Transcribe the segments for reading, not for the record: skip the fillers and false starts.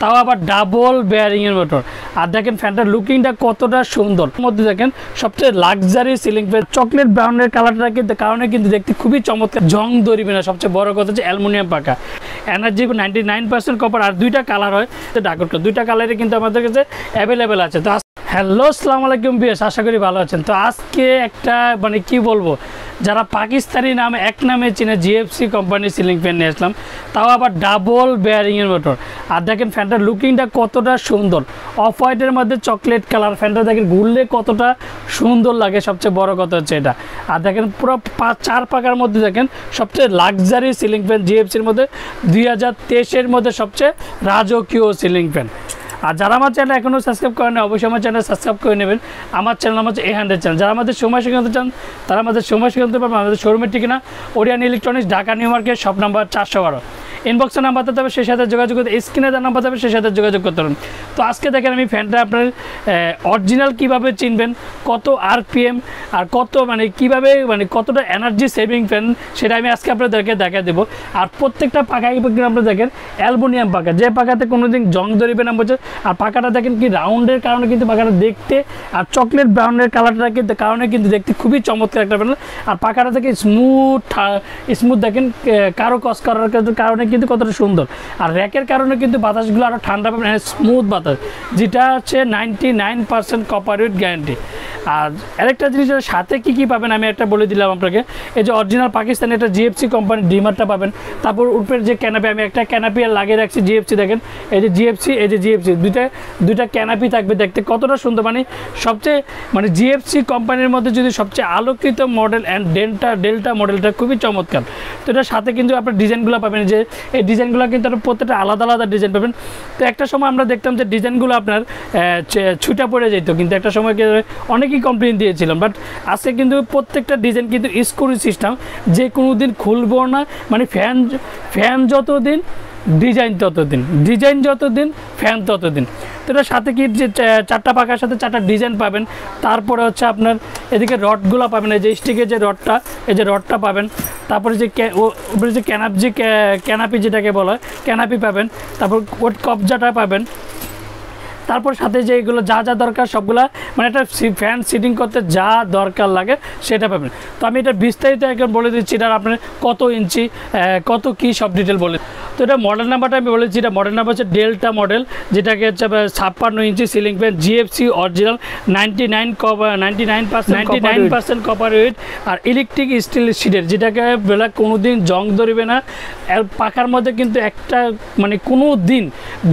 তাও আবার double bearing এর মোটর। আর দেখেন ফ্যানটার লুকিংটা কতটা সুন্দর। মধ্যে দেখেন সবচেয়ে লাক্সারি সিলিং ফ্যান, চকলেট ব্রাউনের কালারটা কিন্তু কারণে কিন্তু দেখতে খুবই চমৎকার, জং ধরবে না। সবচেয়ে বড় কথা হচ্ছে অ্যালুমিনিয়াম পাকা, এনার্জি 99% কপার। আর দুইটা কালার হয় ডাকটকা, দুইটা কালারে কিন্তু আমাদের কাছে অ্যাভেলেবেল আছে। তো হ্যালো আসসালামু আলাইকুম বিএস, আশা করি ভালো আছেন। তো আজকে একটা মানে কি বলবো, যারা পাকিস্তানি নামে এক নামে চিনে জিএফসি কোম্পানির সিলিং ফ্যান নিয়ে আসলাম, তাও আবার ডাবল বেয়ারিংয়ের মোটর। আর দেখেন ফ্যানটার লুকিংটা কতটা সুন্দর, অফ হোয়াইটের মধ্যে চকলেট কালার। ফ্যানটা দেখেন ঘুরলে কতটা সুন্দর লাগে, সবচেয়ে বড় কথা হচ্ছে এটা। আর দেখেন পুরো 4 পাকার মধ্যে দেখেন সবচেয়ে লাক্সারি সিলিং ফ্যান জিএফসির মধ্যে 2023-এর মধ্যে সবচেয়ে রাজকীয় সিলিং ফ্যান। আর যারা আমার চ্যানেল এখনও সাবস্ক্রাইব করেন, অবশ্যই আমার চ্যানেল সাবস্ক্রাইব করে নেবেন। আমার চ্যানেল আমার হচ্ছে A100 চ্যানেল। যারা আমাদের সময় শিখাতে চান তারা আমাদের সময় শিখাতে পারবেন। আমাদের শোরুমের ঠিকানা Orion electronics, Dhaka new market, shop number 412। ইনবক্সের নাম্বার দিতে হবে, সেই সাথে যোগাযোগ করতে, স্ক্রিনে তার নাম্বার দেবে, সেই সাথে যোগাযোগ করতে পারেন। তো আজকে দেখেন আমি ফ্যানটা আপনার অরিজিনাল কীভাবে চিনবেন, কত RPM আর কত মানে কীভাবে মানে কতটা এনার্জি সেভিং ফ্যান, সেটা আমি আজকে আপনাদেরকে দেখা দেবো। আর প্রত্যেকটা পাখা আপনারা দেখেন অ্যালুমিনিয়াম পাখা, যে পাখাতে কোনো দিন জং ধরবে না বলছে। আর পাখাটা দেখেন কি রাউন্ডের কারণে কিন্তু পাখাটা দেখতে, আর চকলেট ব্রাউনের কালারটা কিন্তু কারণে কিন্তু দেখতে খুবই চমৎকার একটা ফ্যান। আর পাখাটা থেকে স্মুথ দেখেন, কারো কস করার কারণে কিন্তু কতটা সুন্দর। আর র্যাকের কারণে কিন্তু বাতাসগুলো আরও ঠান্ডা পাবেন, স্মুথ বাতাস, যেটা হচ্ছে 99% কপার উইথ গ্যারান্টি। আর আরেকটা জিনিসের সাথে কী পাবেন আমি একটা বলে দিলাম আপনাকে। এই যে অরিজিনাল পাকিস্তানি একটা জিএফসি কোম্পানির ডিমারটা পাবেন। তারপর উপরের যে ক্যানাপি, আমি একটা ক্যানাপি আর লাগিয়ে রাখছি জিএফসি। দেখেন এই যে জিএফসি, এই যে জিএফসি, দুইটা ক্যানাপি থাকবে, দেখতে কতটা সুন্দর। মানে সবচেয়ে মানে জিএফসি কোম্পানির মধ্যে যদি সবচেয়ে আলোকিত মডেল অ্যান্ড ডেল্টা মডেলটা খুবই চমৎকার। তো এটার সাথে কিন্তু আপনার ডিজাইনগুলো পাবেন, যে এই ডিজাইনগুলো কিন্তু আপনার প্রত্যেকটা আলাদা আলাদা ডিজাইন পাবেন। তো একটা সময় আমরা দেখতাম যে ডিজাইনগুলো আপনার ছুটা পড়ে যেত, কিন্তু একটা সময় অনেকেই কমপ্লেন দিয়েছিলাম। বাট আজকে কিন্তু প্রত্যেকটা ডিজাইন কিন্তু স্ক্রু সিস্টেম, যে কোনো দিন খুলবো না। মানে ফ্যান যতদিন ডিজাইন ততদিন, ডিজাইন যতদিন ফ্যান ততদিন। তো এটার সাথে কি যে 4টা পাখার সাথে 4টা ডিজাইন পাবেন। তারপরে হচ্ছে আপনার এদিকে রডগুলো পাবেন, এই যে স্টিকের যে রডটা, এই যে রডটা পাবেন। তারপরে যে উপরে যে ক্যানাপি যেটাকে বলা হয় ক্যানাপি পাবেন। তারপর ওট কবজাটা পাবেন। তারপর সাথে যে এগুলো যা দরকার সবগুলা, মানে একটা ফ্যান সিটিং করতে যা দরকার লাগে সেটা পাবেন। তো আমি এটা বিস্তারিত এখন বলে দিচ্ছি, এটা আপনার কত ইঞ্চি, কত কি সব ডিটেল বলে। তো এটা মডেল নাম্বারটা আমি বলেছি, এটা মডেল নাম্বার হচ্ছে ডেল্টা মডেল, যেটাকে হচ্ছে 56 inch ceiling fan GFC original, 99% copper with আর ইলেকট্রিক স্টিল শিটের, যেটাকে বেলা কোনো দিন জং ধরবে না। পাখার মধ্যে কিন্তু একটা মানে কোনো দিন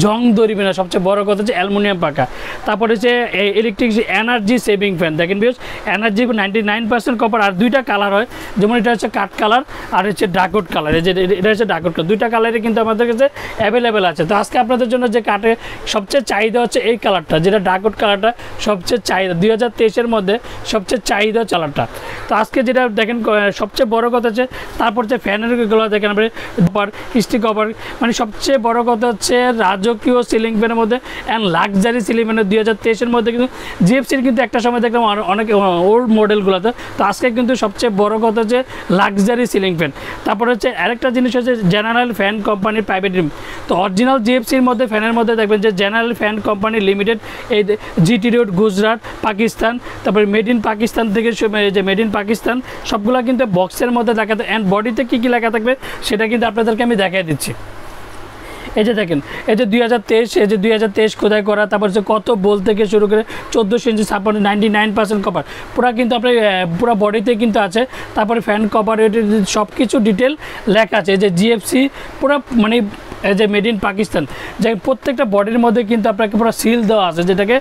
জং ধরবে না, সবচেয়ে বড় কথা হচ্ছে অ্যালুমিনিয়াম পাকা। তারপরে হচ্ছে ইলেকট্রিক এনার্জি সেভিং ফ্যান। দেখেন বিকজ এনার্জি 99% কপার। আর দুইটা কালার হয়, যেমন এটা হচ্ছে কাঠ কালার আর হচ্ছে ডাকউড কালার। এই যে এটা হচ্ছে ডাকউড কালার, দুইটা কালারে কিন্তু আমাদের কাছে অ্যাভেলেবেল আছে। তো আজকে আপনাদের জন্য যে কাঠে সবচেয়ে চাহিদা হচ্ছে এই কালারটা, যেটা ডাকউড কালারটা সবচেয়ে চাহিদা 2023-এর মধ্যে সবচেয়ে চাহিদা কালারটা। তো আজকে যেটা দেখেন সবচেয়ে বড় কথা হচ্ছে, তারপর যে ফ্যানেরগুলো দেখেন আমরা স্টিক কভার, মানে সবচেয়ে বড় কথা হচ্ছে রাজকীয় সিলিং ফ্যানের মধ্যে অ্যান্ড লাক্সারি সিলিং ফ্যানের 2023-এর মধ্যে কিন্তু জিএফসির কিন্তু একটা সময় দেখলাম অনেক ওল্ড মডেলগুলোতে। তো আজকে কিন্তু সবচেয়ে বড় কথা হচ্ছে লাক্সারি সিলিং ফ্যান। তারপর হচ্ছে আরেকটা জিনিস হচ্ছে জেনারেল ফ্যান কোম্পানির প্রাইভেট লিমিটেড। তো অরিজিনাল জিএফসির মধ্যে ফ্যানের মধ্যে দেখবেন যে জেনারেল ফ্যান কোম্পানি লিমিটেড, এই জিটি রোড, গুজরাট, পাকিস্তান। তারপরে মেড ইন পাকিস্তান থেকে যে মেড ইন পাকিস্তান সবগুলো কিন্তু বক্সের মধ্যে লেখা থাকে, অ্যান্ড বডিতে কী লেখা থাকবে সেটা কিন্তু আপনাদেরকে আমি দেখাই দিচ্ছি। এই যে দেখেন, এই যে 2023, এই যে 2023 খোদাই করা। তারপর হচ্ছে কত বল থেকে শুরু করে 1400 ইঞ্চি 99% কভার, পুরো কিন্তু আপনার পুরো বডিতে কিন্তু আছে। তারপরে ফ্যান কভার সব কিছু ডিটেল লেখা আছে। এই যে জিএফসি পুরো মানে এই যে মেড ইন পাকিস্তান, যে প্রত্যেকটা বডির মধ্যে কিন্তু আপনাকে পুরো সিল দেওয়া আছে, যেটাকে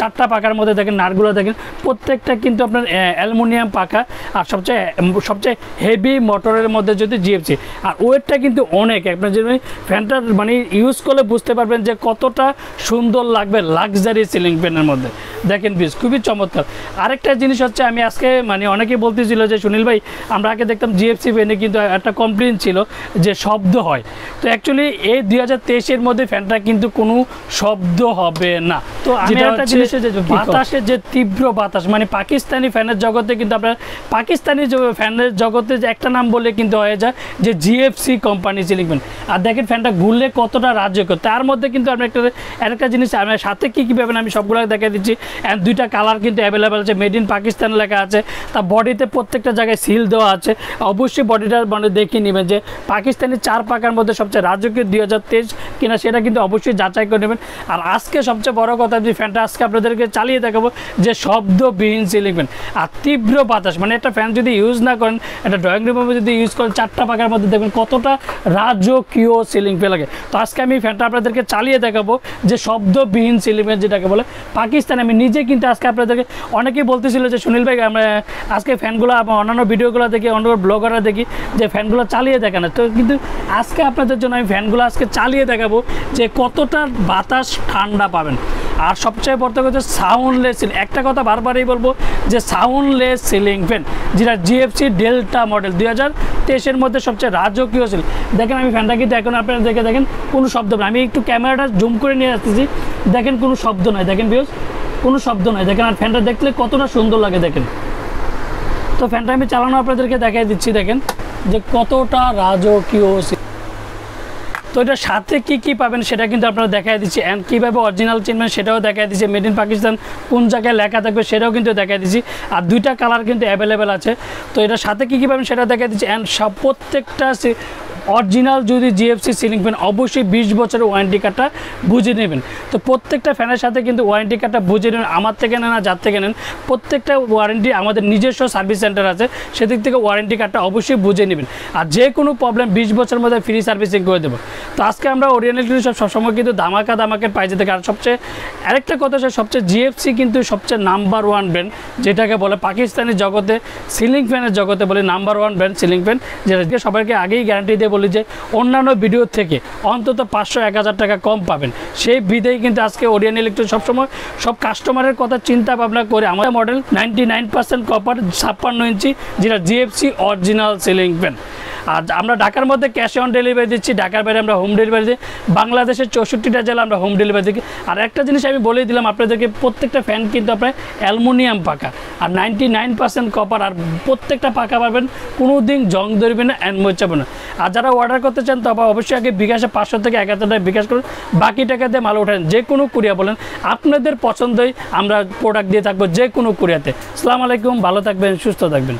4টা পাখার মধ্যে দেখেন নাটগুলো দেখেন প্রত্যেকটা কিন্তু আপনার অ্যালুমিনিয়াম পাখা। আর সবচেয়ে হেভি মোটরের মধ্যে যদি জিএফসি, আর ওয়েটটা কিন্তু অনেক। আপনার যদি ফ্যানটা মানে ইউজ করলে বুঝতে পারবেন যে কতটা সুন্দর লাগবে লাক্সারি সিলিং ফ্যানের মধ্যে। দেখেন বিশ খুবই চমৎকার। আরেকটা জিনিস হচ্ছে আমি আজকে মানে অনেকেই বলতেছিল যে সুনীল ভাই আমরা আগে দেখতাম জিএফসি ফ্যানে কিন্তু একটা কমপ্লেন ছিল যে শব্দ হয়, তো অ্যাকচুয়ালি এই 2023-এর মধ্যে ফ্যানটা কিন্তু কোনো শব্দ হবে না। তো আমি একটা জিনিস যে বাতাসের যে তীব্র বাতাস মানে পাকিস্তানি ফ্যানের জগতে কিন্তু আপনার পাকিস্তানি ফ্যানের জগতে যে একটা নাম বলে কিন্তু হয়ে যায় যে জিএফসি কোম্পানি সিলিং ফ্যান। আর দেখেন ফ্যানটা ঘুরলে কতটা রাজ্যকর, তার মধ্যে কিন্তু আপনি একটা জিনিস আপনার সাথে কী কী পাবেন আমি সবগুলো দেখিয়ে দিচ্ছি। অ্যান্ড দুইটা কালার কিন্তু অ্যাভেলেবেল আছে, মেড ইন পাকিস্তান লেখা আছে, তার বডিতে প্রত্যেকটা জায়গায় সিল দেওয়া আছে। অবশ্যই বডিটা মানে দেখে নেবেন যে পাকিস্তানি 4 পাকার মধ্যে সবচেয়ে রাজকীয় 2023 কিনা সেটা কিন্তু অবশ্যই যাচাই করে নেবেন। আর আজকে সবচেয়ে বড় কথা যে ফ্যানটা আজকে আপনাদেরকে চালিয়ে দেখাবো যে শব্দবিহীন সিলিং ফ্যান আর তীব্র বাতাস, মানে একটা ফ্যান যদি ইউজ না করেন একটা ড্রয়িং রুমে যদি ইউজ করেন 4টা পাকার মধ্যে দেখবেন কতটা রাজকীয় সিলিং ফ্যান লাগে। তো আজকে আমি ফ্যানটা আপনাদেরকে চালিয়ে দেখাবো যে শব্দবিহীন সিলিং ফ্যান যেটাকে বলে পাকিস্তানে। আমি নিজে কিন্তু আজকে আপনাদেরকে অনেকেই বলতেছিল যে সুনীল ভাই আমরা আজকে ফ্যানগুলো অন্যান্য ভিডিওগুলো দেখি অন্য ব্লগাররা দেখি যে ফ্যানগুলো চালিয়ে দেখানো, তো কিন্তু আজকে আপনাদের জন্য আমি ফ্যানগুলো আজকে চালিয়ে দেখাবো যে কতটা বাতাস ঠান্ডা পাবেন। আর সবচেয়ে বড় কথা হচ্ছে সাউন্ডলেস সিলিং। একটা কথা বারবারই বলবো যে সাউন্ডলেস সিলিং ফ্যান যেটা জিএফসি ডেল্টা মডেল 2023-এর মধ্যে সবচেয়ে রাজকীয় সিলিং। দেখেন আমি ফ্যানটা কিন্তু এখন আপনারা দেখেন কোনো শব্দ না, আমি একটু ক্যামেরাটা জুম করে নিয়ে আসতেছি, দেখেন কোনো শব্দ নয়, দেখেন ভিউয়ার্স কোনো শব্দ নয়, দেখেন আর ফ্যানটা দেখলে কতটা সুন্দর লাগে দেখেন। তো ফ্যানটা আমি চালানো আপনাদেরকে দেখাই দিচ্ছি, দেখেন যে কতটা রাজকীয়। তো এটার সাথে কী পাবেন সেটা কিন্তু আপনারা দেখাই দিচ্ছি, অ্যান্ড কীভাবে অরিজিনাল চিনবেন সেটাও দেখাই দিচ্ছি, মেড ইন পাকিস্তান কোন জায়গায় লেখা থাকবে সেটাও কিন্তু দেখাই দিচ্ছি। আর দুইটা কালার কিন্তু অ্যাভেলেবেল আছে। তো এটার সাথে কী পাবেন সেটা দেখাই দিচ্ছি। অ্যান্ড প্রত্যেকটা অরিজিনাল যদি জিএফসি সিলিং ফ্যান অবশ্যই 20 বছরের ওয়ারেন্টি কার্ডটা বুঝে নেবেন। তো প্রত্যেকটা ফ্যানের সাথে কিন্তু ওয়ারেন্টি কার্ডটা বুঝে নেবেন, আমার থেকে নেন আর যার থেকে নেন প্রত্যেকটা ওয়ারেন্টি আমাদের নিজস্ব সার্ভিস সেন্টার আছে, সেদিক থেকে ওয়ারেন্টি কার্ডটা অবশ্যই বুঝে নেবেন। আর যে কোনো প্রবলেম 20 বছরের মধ্যে ফ্রি সার্ভিসিং করে দেবো। তো আজকে আমরা ওরিয়েন্ট ইলেকট্রনিক্স সবসময় কিন্তু ধামাকের পাইতে থাকে। আর সবচেয়ে আরেকটা কথা হচ্ছে সবচেয়ে জিএফসি কিন্তু সবচেয়ে নাম্বার 1 ব্র্যান্ড যেটাকে বলে পাকিস্তানি জগতে সিলিং ফ্যানের জগতে বলে নাম্বার 1 ব্র্যান্ড সিলিং ফ্যান, যেটাকে সবাইকে আগেই গ্যারান্টি দিয়ে বলি যে অন্যান্য ভিডিও থেকে অন্তত 500-1000 টাকা কম পাবেন। সেই বিধেই কিন্তু আজকে ওরিয়েন্ট ইলেকট্রনিক্স সবসময় সব কাস্টমারের কথা চিন্তা ভাবনা করে আমাদের মডেল 99% কপার 56 ইঞ্চি যেটা জিএফসি অরিজিনাল সিলিং ফ্যান। আর আমরা ঢাকার মধ্যে ক্যাশ অন ডেলিভারি দিচ্ছি, ঢাকার বাইরে আমরা হোম ডেলিভারি দিই, বাংলাদেশের 64টা জেলা আমরা হোম ডেলিভারি দিই। আর একটা জিনিস আমি বলেই দিলাম আপনাদেরকে, প্রত্যেকটা ফ্যান কিন্তু আপনার অ্যালুমিনিয়াম পাকা আর 99% কপার, আর প্রত্যেকটা পাকা পাবেন, কোনো দিন জং ধরবে না অ্যান্ড মোচাবে না। আর যারা অর্ডার করতে চান তবে অবশ্যই আগে বিকাশে 500 থেকে 1000 টাকা বিকাশ করুন, বাকি টাকা দিয়ে মাল ওঠেন। যে কোনো কুরিয়া বলেন আপনাদের পছন্দই আমরা প্রোডাক্ট দিয়ে থাকবো যে কোনো কুরিয়াতে। আসসালামু আলাইকুম, ভালো থাকবেন, সুস্থ থাকবেন।